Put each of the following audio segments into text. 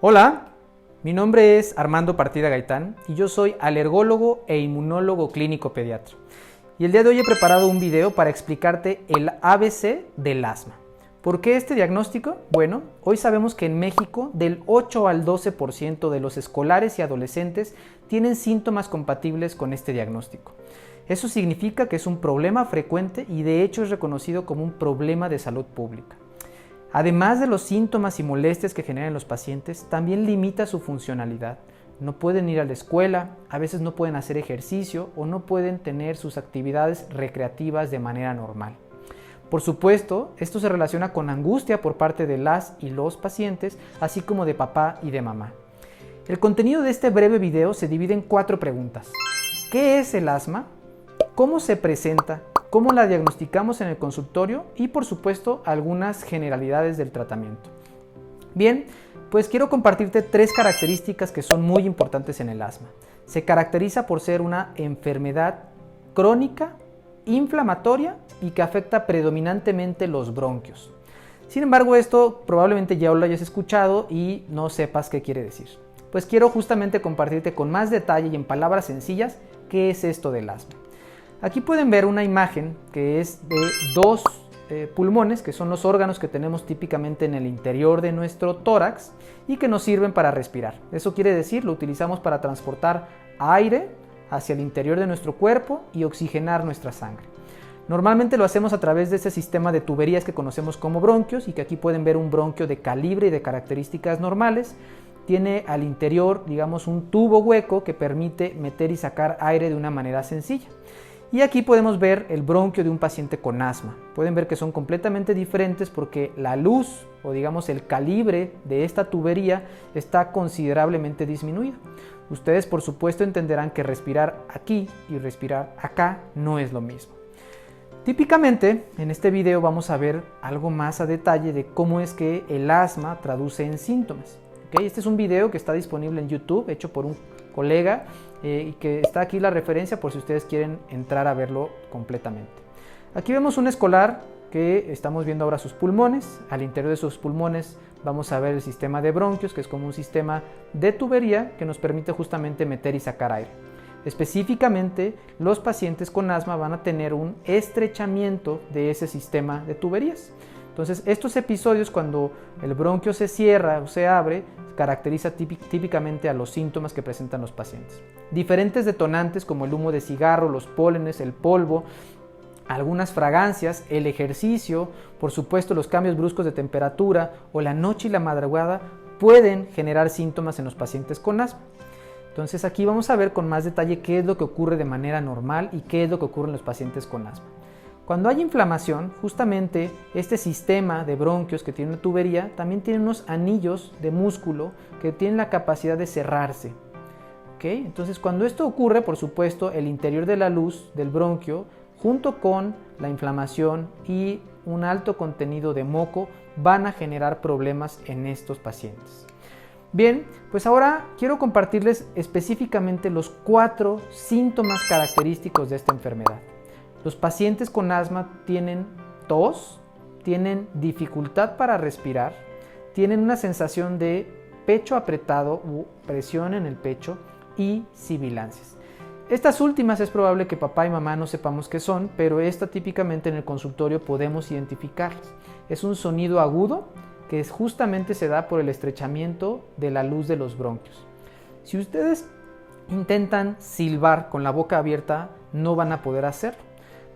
Hola, mi nombre es Armando Partida Gaitán y yo soy alergólogo e inmunólogo clínico pediatra. Y el día de hoy he preparado un video para explicarte el ABC del asma. ¿Por qué este diagnóstico? Bueno, hoy sabemos que en México del 8 al 12% de los escolares y adolescentes tienen síntomas compatibles con este diagnóstico. Eso significa que es un problema frecuente y de hecho es reconocido como un problema de salud pública. Además de los síntomas y molestias que generan los pacientes, también limita su funcionalidad. No pueden ir a la escuela, a veces no pueden hacer ejercicio o no pueden tener sus actividades recreativas de manera normal. Por supuesto, esto se relaciona con angustia por parte de las y los pacientes, así como de papá y de mamá. El contenido de este breve video se divide en 4 preguntas. ¿Qué es el asma? ¿Cómo se presenta? ¿Cómo la diagnosticamos en el consultorio? Y por supuesto, algunas generalidades del tratamiento. Bien, pues quiero compartirte 3 características que son muy importantes en el asma. Se caracteriza por ser una enfermedad crónica, inflamatoria y que afecta predominantemente los bronquios. Sin embargo, esto probablemente ya lo hayas escuchado y no sepas qué quiere decir. Pues quiero justamente compartirte con más detalle y en palabras sencillas qué es esto del asma. Aquí pueden ver una imagen que es de 2 pulmones, que son los órganos que tenemos típicamente en el interior de nuestro tórax y que nos sirven para respirar. Eso quiere decir, lo utilizamos para transportar aire hacia el interior de nuestro cuerpo y oxigenar nuestra sangre. Normalmente lo hacemos a través de ese sistema de tuberías que conocemos como bronquios y que aquí pueden ver un bronquio de calibre y de características normales. Tiene al interior, digamos, un tubo hueco que permite meter y sacar aire de una manera sencilla. Y aquí podemos ver el bronquio de un paciente con asma. Pueden ver que son completamente diferentes porque la luz o digamos el calibre de esta tubería está considerablemente disminuido. Ustedes por supuesto entenderán que respirar aquí y respirar acá no es lo mismo. Típicamente en este video vamos a ver algo más a detalle de cómo es que el asma traduce en síntomas. ¿Okay? Este es un video que está disponible en YouTube, hecho por un colega y que está aquí la referencia por si ustedes quieren entrar a verlo completamente. Aquí vemos un escolar que estamos viendo ahora sus pulmones. Al interior de sus pulmones vamos a ver el sistema de bronquios, que es como un sistema de tubería que nos permite justamente meter y sacar aire. Específicamente, los pacientes con asma van a tener un estrechamiento de ese sistema de tuberías. Entonces, estos episodios cuando el bronquio se cierra o se abre, caracteriza típicamente a los síntomas que presentan los pacientes. Diferentes detonantes como el humo de cigarro, los pólenes, el polvo, algunas fragancias, el ejercicio, por supuesto los cambios bruscos de temperatura o la noche y la madrugada pueden generar síntomas en los pacientes con asma. Entonces aquí vamos a ver con más detalle qué es lo que ocurre de manera normal y qué es lo que ocurre en los pacientes con asma. Cuando hay inflamación, justamente este sistema de bronquios que tiene una tubería también tiene unos anillos de músculo que tienen la capacidad de cerrarse. ¿Okay? Entonces cuando esto ocurre, por supuesto, el interior de la luz del bronquio, junto con la inflamación y un alto contenido de moco, van a generar problemas en estos pacientes. Bien, pues ahora quiero compartirles específicamente los 4 síntomas característicos de esta enfermedad. Los pacientes con asma tienen tos, tienen dificultad para respirar, tienen una sensación de pecho apretado u presión en el pecho y sibilancias. Estas últimas es probable que papá y mamá no sepamos qué son, pero esta típicamente en el consultorio podemos identificarlas. Es un sonido agudo que justamente se da por el estrechamiento de la luz de los bronquios. Si ustedes intentan silbar con la boca abierta, no van a poder hacerlo.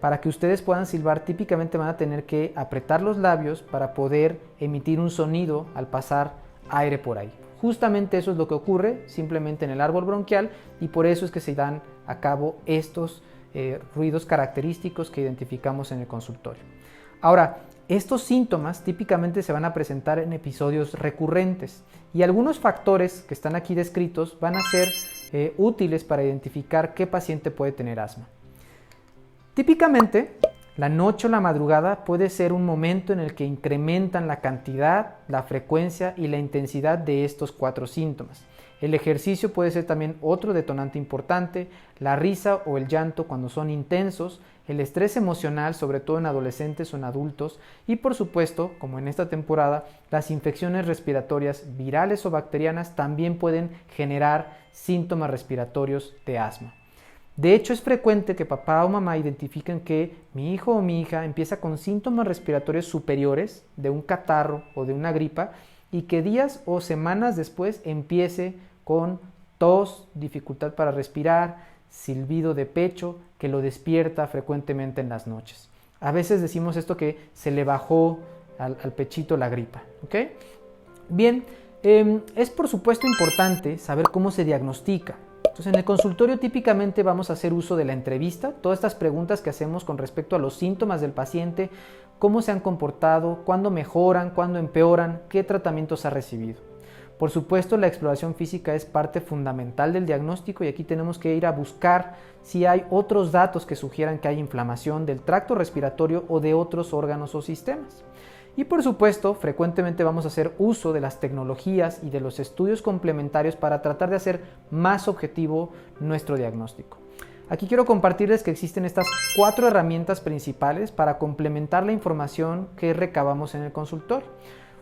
Para que ustedes puedan silbar, típicamente van a tener que apretar los labios para poder emitir un sonido al pasar aire por ahí. Justamente eso es lo que ocurre simplemente en el árbol bronquial y por eso es que se dan a cabo estos ruidos característicos que identificamos en el consultorio. Ahora, estos síntomas típicamente se van a presentar en episodios recurrentes y algunos factores que están aquí descritos van a ser útiles para identificar qué paciente puede tener asma. Típicamente, la noche o la madrugada puede ser un momento en el que incrementan la cantidad, la frecuencia y la intensidad de estos 4 síntomas. El ejercicio puede ser también otro detonante importante, la risa o el llanto cuando son intensos, el estrés emocional, sobre todo en adolescentes o en adultos, y por supuesto, como en esta temporada, las infecciones respiratorias virales o bacterianas también pueden generar síntomas respiratorios de asma. De hecho, es frecuente que papá o mamá identifiquen que mi hijo o mi hija empieza con síntomas respiratorios superiores de un catarro o de una gripa y que días o semanas después empiece con tos, dificultad para respirar, silbido de pecho, que lo despierta frecuentemente en las noches. A veces decimos esto que se le bajó al pechito la gripa. ¿Ok? Bien, es por supuesto importante saber cómo se diagnostica. Entonces, en el consultorio típicamente vamos a hacer uso de la entrevista, todas estas preguntas que hacemos con respecto a los síntomas del paciente, cómo se han comportado, cuándo mejoran, cuándo empeoran, qué tratamientos ha recibido. Por supuesto, la exploración física es parte fundamental del diagnóstico y aquí tenemos que ir a buscar si hay otros datos que sugieran que hay inflamación del tracto respiratorio o de otros órganos o sistemas. Y por supuesto, frecuentemente vamos a hacer uso de las tecnologías y de los estudios complementarios para tratar de hacer más objetivo nuestro diagnóstico. Aquí quiero compartirles que existen estas 4 herramientas principales para complementar la información que recabamos en el consultorio.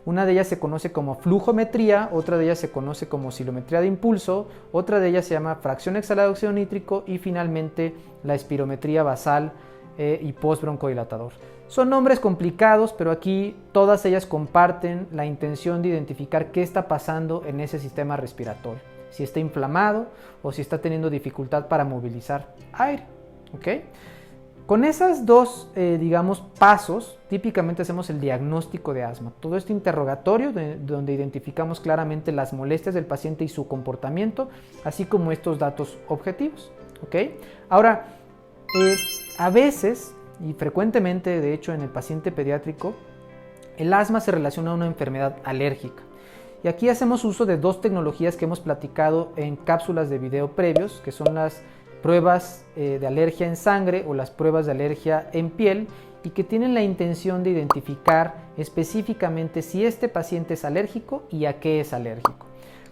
Una de ellas se conoce como flujometría, otra de ellas se conoce como oscilometría de impulso, otra de ellas se llama fracción exhalada de óxido nítrico y finalmente la espirometría basal y postbroncodilatador. Son nombres complicados, pero aquí todas ellas comparten la intención de identificar qué está pasando en ese sistema respiratorio, si está inflamado o si está teniendo dificultad para movilizar aire. ¿Okay? Con esos dos, pasos, típicamente hacemos el diagnóstico de asma. Todo este interrogatorio donde identificamos claramente las molestias del paciente y su comportamiento, así como estos datos objetivos. ¿Okay? Ahora, a veces y frecuentemente, de hecho, en el paciente pediátrico, el asma se relaciona a una enfermedad alérgica. Y aquí hacemos uso de 2 tecnologías que hemos platicado en cápsulas de video previos, que son las pruebas de alergia en sangre o las pruebas de alergia en piel, y que tienen la intención de identificar específicamente si este paciente es alérgico y a qué es alérgico.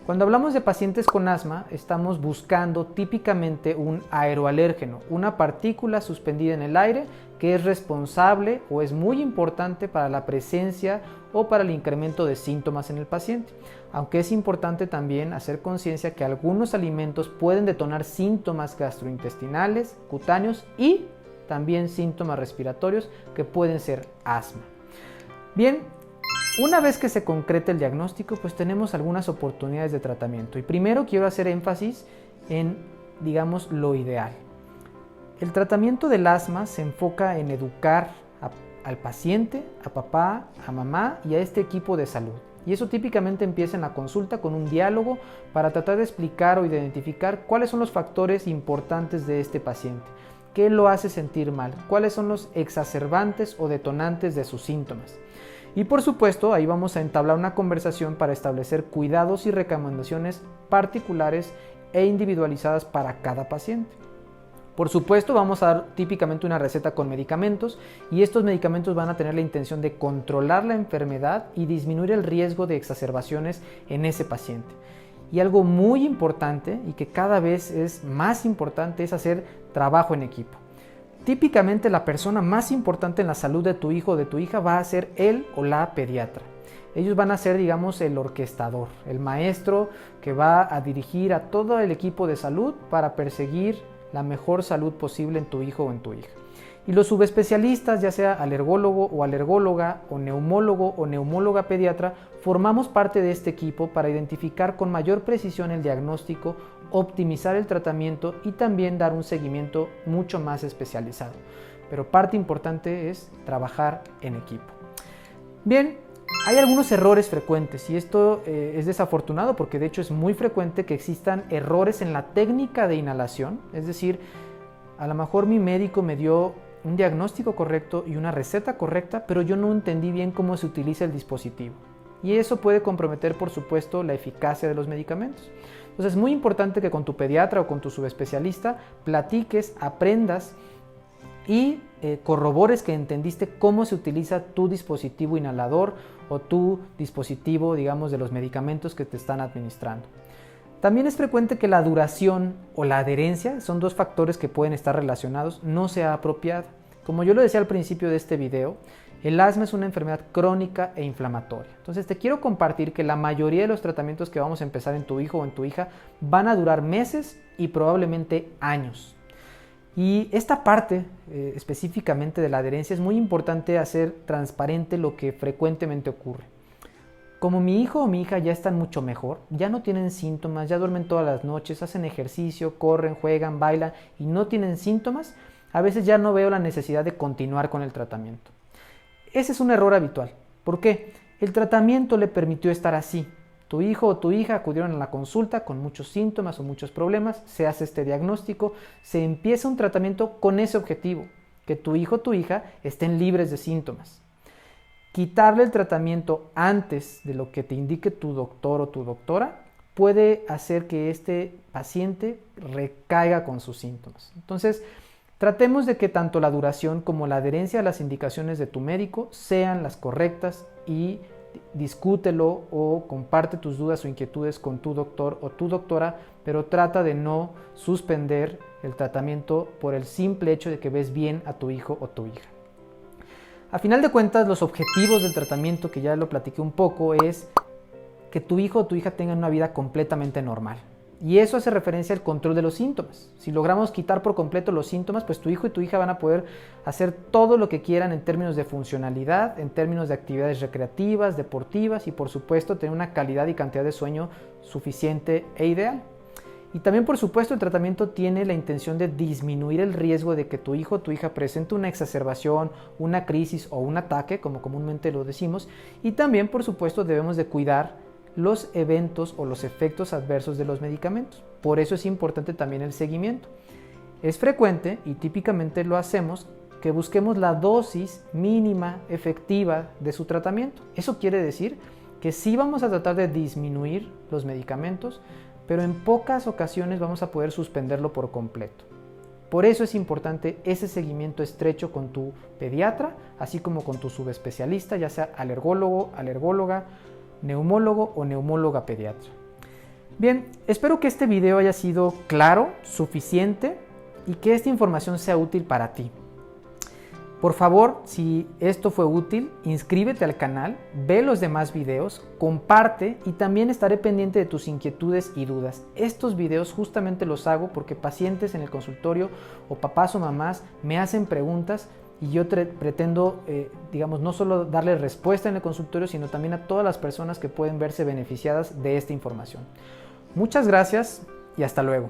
Cuando hablamos de pacientes con asma, estamos buscando típicamente un aeroalérgeno, una partícula suspendida en el aire que es responsable o es muy importante para la presencia o para el incremento de síntomas en el paciente. Aunque es importante también hacer conciencia que algunos alimentos pueden detonar síntomas gastrointestinales, cutáneos y también síntomas respiratorios que pueden ser asma. Bien, una vez que se concrete el diagnóstico, pues tenemos algunas oportunidades de tratamiento. Y primero quiero hacer énfasis en, lo ideal. El tratamiento del asma se enfoca en educar al paciente, a papá, a mamá y a este equipo de salud. Y eso típicamente empieza en la consulta con un diálogo para tratar de explicar o identificar cuáles son los factores importantes de este paciente, qué lo hace sentir mal, cuáles son los exacerbantes o detonantes de sus síntomas. Y por supuesto, ahí vamos a entablar una conversación para establecer cuidados y recomendaciones particulares e individualizadas para cada paciente. Por supuesto, vamos a dar típicamente una receta con medicamentos y estos medicamentos van a tener la intención de controlar la enfermedad y disminuir el riesgo de exacerbaciones en ese paciente. Y algo muy importante y que cada vez es más importante es hacer trabajo en equipo. Típicamente la persona más importante en la salud de tu hijo o de tu hija va a ser él o la pediatra. Ellos van a ser, el orquestador, el maestro que va a dirigir a todo el equipo de salud para perseguir la mejor salud posible en tu hijo o en tu hija. Y los subespecialistas, ya sea alergólogo o alergóloga o neumóloga pediatra, formamos parte de este equipo para identificar con mayor precisión el diagnóstico, optimizar el tratamiento y también dar un seguimiento mucho más especializado. Pero parte importante es trabajar en equipo. Bien, hay algunos errores frecuentes y esto es desafortunado porque de hecho es muy frecuente que existan errores en la técnica de inhalación, es decir, a lo mejor mi médico me dio un diagnóstico correcto y una receta correcta, pero yo no entendí bien cómo se utiliza el dispositivo. Y eso puede comprometer, por supuesto, la eficacia de los medicamentos. Entonces es muy importante que con tu pediatra o con tu subespecialista platiques, aprendas y corrobores que entendiste cómo se utiliza tu dispositivo inhalador o tu dispositivo, de los medicamentos que te están administrando. También es frecuente que la duración o la adherencia, son dos factores que pueden estar relacionados, no sea apropiada. Como yo lo decía al principio de este video, el asma es una enfermedad crónica e inflamatoria. Entonces te quiero compartir que la mayoría de los tratamientos que vamos a empezar en tu hijo o en tu hija van a durar meses y probablemente años. Y esta parte específicamente de la adherencia es muy importante hacer transparente lo que frecuentemente ocurre. Como mi hijo o mi hija ya están mucho mejor, ya no tienen síntomas, ya duermen todas las noches, hacen ejercicio, corren, juegan, bailan y no tienen síntomas, a veces ya no veo la necesidad de continuar con el tratamiento. Ese es un error habitual. ¿Por qué? El tratamiento le permitió estar así. Tu hijo o tu hija acudieron a la consulta con muchos síntomas o muchos problemas, se hace este diagnóstico, se empieza un tratamiento con ese objetivo, que tu hijo o tu hija estén libres de síntomas. Quitarle el tratamiento antes de lo que te indique tu doctor o tu doctora puede hacer que este paciente recaiga con sus síntomas. Entonces, tratemos de que tanto la duración como la adherencia a las indicaciones de tu médico sean las correctas y discútelo o comparte tus dudas o inquietudes con tu doctor o tu doctora, pero trata de no suspender el tratamiento por el simple hecho de que ves bien a tu hijo o tu hija. A final de cuentas, los objetivos del tratamiento, que ya lo platiqué un poco, es que tu hijo o tu hija tengan una vida completamente normal. Y eso hace referencia al control de los síntomas. Si logramos quitar por completo los síntomas, pues tu hijo y tu hija van a poder hacer todo lo que quieran en términos de funcionalidad, en términos de actividades recreativas, deportivas y por supuesto tener una calidad y cantidad de sueño suficiente e ideal. Y también por supuesto el tratamiento tiene la intención de disminuir el riesgo de que tu hijo o tu hija presente una exacerbación, una crisis o un ataque, como comúnmente lo decimos, y también por supuesto debemos de cuidar los eventos o los efectos adversos de los medicamentos. Por eso es importante también el seguimiento. Es frecuente y típicamente lo hacemos que busquemos la dosis mínima efectiva de su tratamiento. Eso quiere decir que sí vamos a tratar de disminuir los medicamentos, pero en pocas ocasiones vamos a poder suspenderlo por completo. Por eso es importante ese seguimiento estrecho con tu pediatra, así como con tu subespecialista, ya sea alergólogo, alergóloga, neumólogo o neumóloga pediatra. Bien, espero que este video haya sido claro, suficiente y que esta información sea útil para ti. Por favor, si esto fue útil, inscríbete al canal, ve los demás videos, comparte y también estaré pendiente de tus inquietudes y dudas. Estos videos justamente los hago porque pacientes en el consultorio o papás o mamás me hacen preguntas y yo pretendo, no solo darles respuesta en el consultorio, sino también a todas las personas que pueden verse beneficiadas de esta información. Muchas gracias y hasta luego.